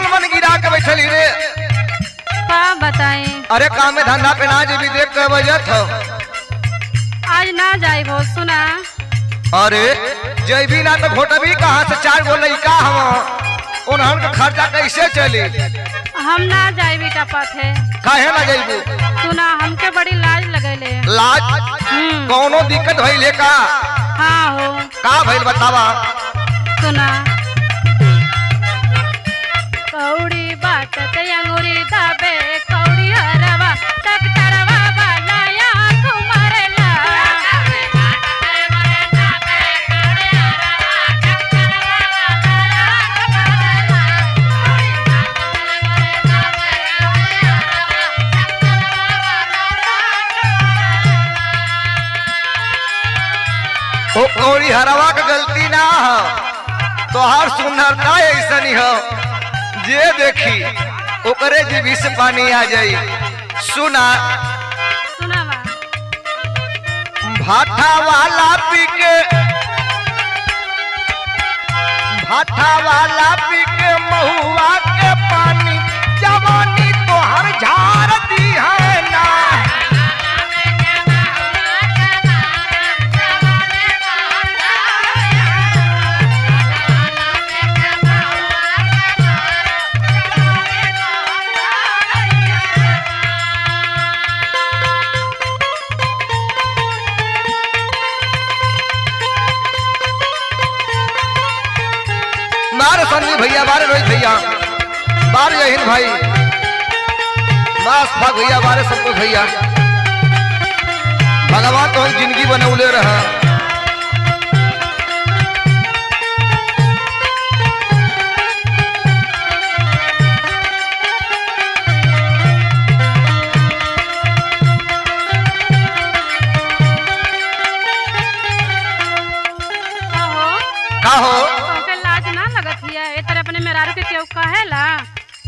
कुल मन गिरा के बैठली रे। का बताएं? अरे काम में धंधा पे ना जी भी देख के बजत हो। आज ना जाइबो सुना। अरे जैबी ना तो घोटबी कहाँ से 4 गो लड़का हम उन्हन का खर्चा कैसे चली। हम ना जाए बेटा पाथे। काहे ना जैबू? सुना हमके बड़ी लाज लगेले। लाज? कौनो दिक्कत भइले का? हाँ हो। का भइल बतावा। सुना कौड़ी बात ते अंगूरी दाबे कौड़ी हरवा टकटरवा वाला या कुमारला। ओ कौड़ी हरवा का गलती ना हो, तोहार सुंदरता ऐसा नहीं हो जे देखी ओकरे जीवी से पानी आ जाई। सुना भाठा वाला पी के महुआ के पानी जवानी तो हर झार दी है ना। बार संजीव भैया, बार रोहित भैया, बार यहीन भाई, मास भाग भैया, बारे सबको भैया। भगवान तो जिंदगी बनौले रहा।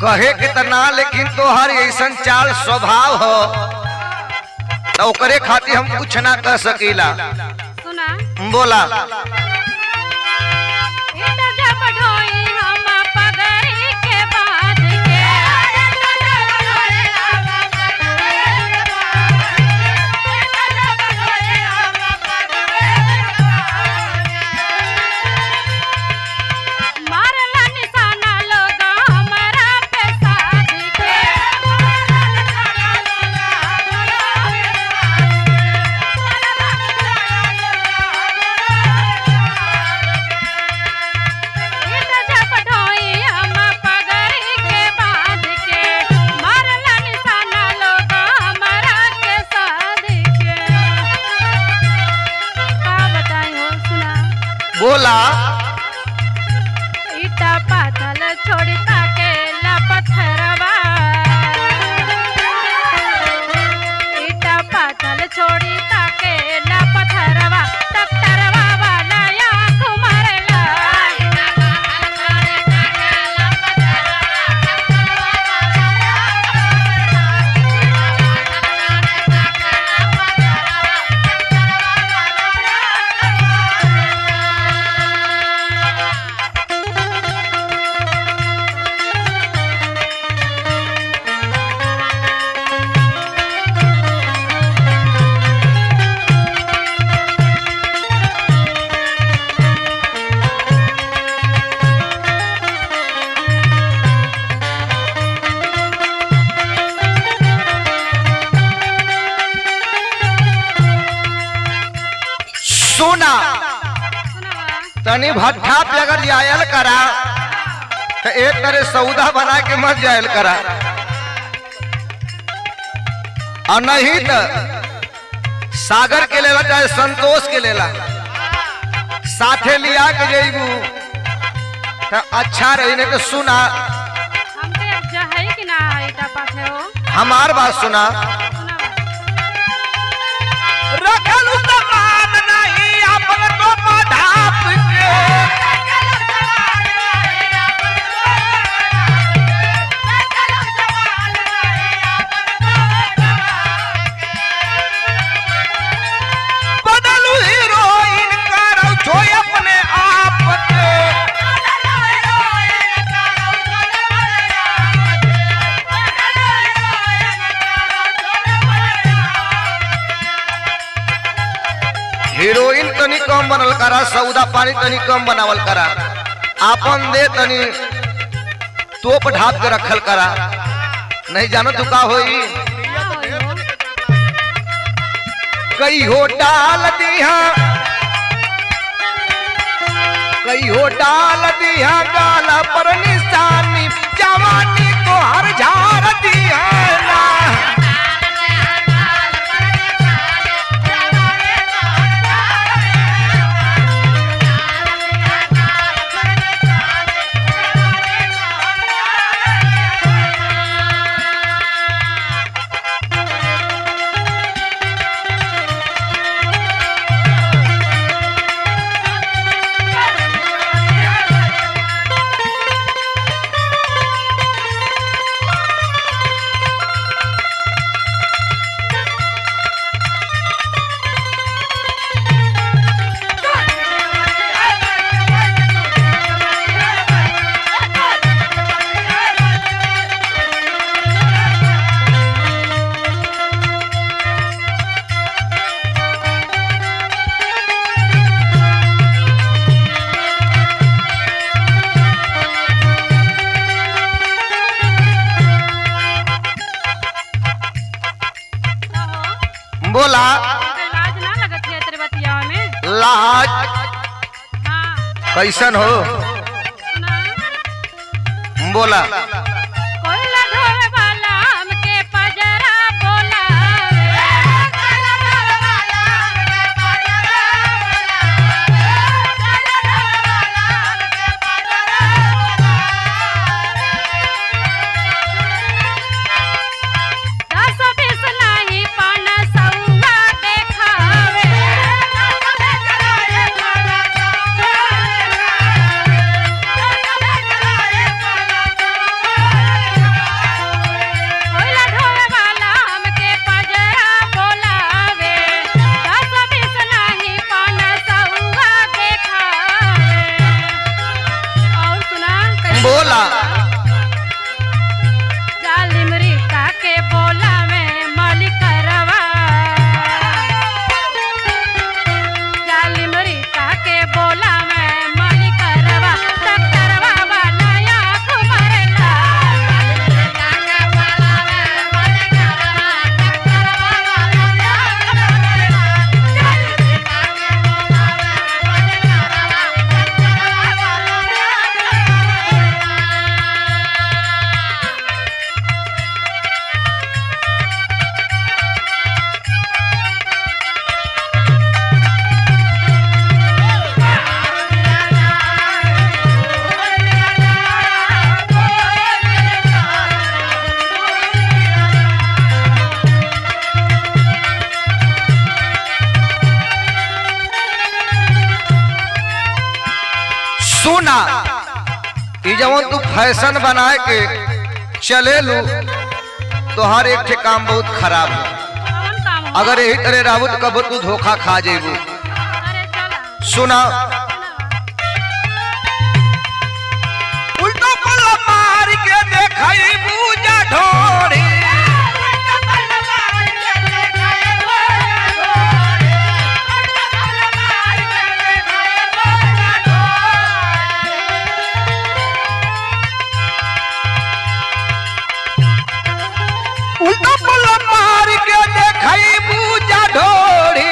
कहे के तना लेकिन तोहर ऐसा चाल स्वभाव हो तो ओकरे खातिर हम कुछ ना कर सकीला। सुना बोला। बोला। ईटा पाथल छोड़ी ताके ला पत्थरवा, ईटा पाथल छोड़ी ताके ला पत्थरवा टकटरवा वाला या कुमारला। सुना तनी भट्ठा पे अगर जायल करा तो एक तरह सौदा बना के मत जायल करा, और नहीं तो सागर के लेला चाहे संतोष के लेला साथे लिया के जेबू तो अच्छा रही। नहीं तो सुना हमार बात सुना। रखल सामान नहीं अपन तो पढ़ाप के, बदलू हीरोइन करो जो अपने आप के। बनल करा, सौदा पानी तनी कम बनावल करा, आपन दे तनी तोप ढाप के रखल करा, नहीं जानो तू का होई। कई हो डाल दिया, कई हो डाल दिया गाला पर निशानी, जवानी को हर झाड़ दिया ना। बोला लाज ना लगत है तेरे बतिया में? लाज हाँ कैसन हो? सुना, बोला कोयला ढोवे वाला हमके पजरा बोलावे। दस बीस नहीं पान सौदा देखावे। कोयला ढोवे वाला हमके पजरा बोलावे। दस बीस नहीं पान सौदा देखावे। और सुना कैसे बोला जालिम रिका के बोला में मालिकरवा। जालिम रिका के बोला में मालिकरवा। डॉक्टरवा वाला आँख मारेला। रिका के बोला में मालिकरवा। डॉक्टरवा वाला आँख मारेला। रिका के बोला में मालिकरवा। डॉक्टरवा वाला आँख मारेला। सुना ई जवन तू फैशन बनाए के चले लू तो हर एक ठे काम बहुत खराब है। कौन काम हो? अगर यही तरह रहबू तो कबो तू धोखा खा जेबू। अरे चला सुना उल्टा पल्ला मार के देखाई बूझा ढोरी, उल्टा पल्ला मार के देखाई बूझा ढोरी।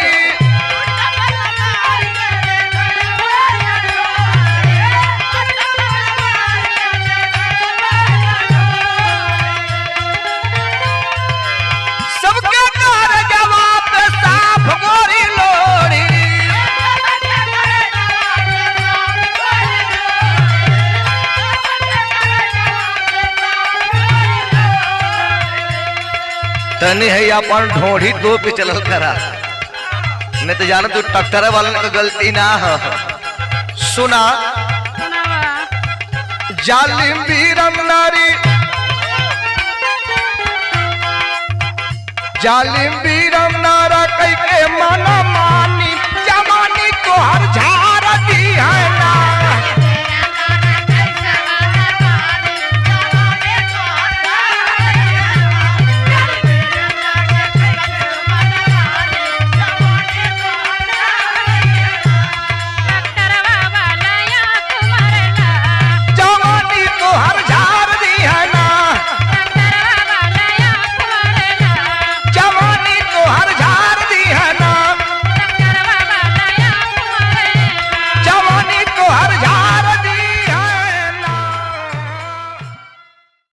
सबके कार जवाब साफ गोरी लोरी, तनी है अपन ढोढ़ी दो पे चलल करा, नहीं तो जाना तू ट्रैक्टर वाले का गलती ना हो। सुना सुनावा जालिम वीरम नारी, जालिम वीरम नारा कई के माना